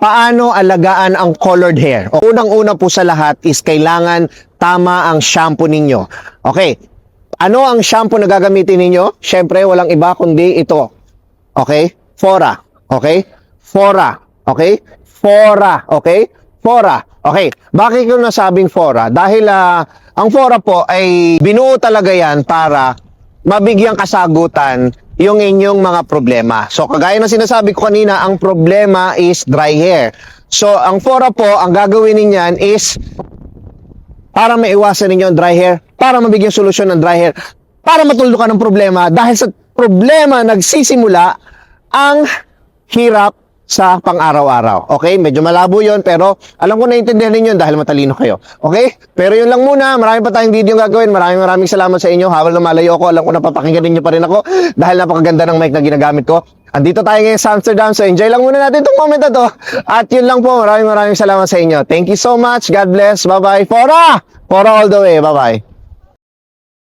paano alagaan ang colored hair? Unang-una po sa lahat is kailangan tama ang shampoo ninyo. Okay, ano ang shampoo na gagamitin ninyo? Siyempre, walang iba kundi ito. Okay? Fora. Okay? Fora. Okay? Fora. Okay? Fora. Okay. Bakit ko nasabing Fora? Dahil ang Fora po ay binuo talaga yan para mabigyang kasagutan yung inyong mga problema. So, kagaya ng sinasabi ko kanina, ang problema is dry hair. So, ang Fora po, ang gagawin ninyan is para maiwasan ninyo ang dry hair, para mabigyan solusyon ng dry hair, para matuldukan ng problema. Dahil sa problema, nagsisimula ang hirap sa pang-araw-araw. Okay? Medyo malabo yon pero alam ko naiintindihan ninyo dahil matalino kayo. Okay? Pero yun lang muna. Marami pa tayong video gagawin. Maraming salamat sa inyo. Habang lumalayo ako, alam ko napapakinggan ninyo pa rin ako dahil napakaganda ng mic na ginagamit ko. Andito tayo ngayon sa Amsterdam. So enjoy lang muna natin itong moment na to. At yun lang po. Maraming salamat sa inyo. Thank you so much. God bless. Bye-bye. Fora! Fora all the way. Bye-bye.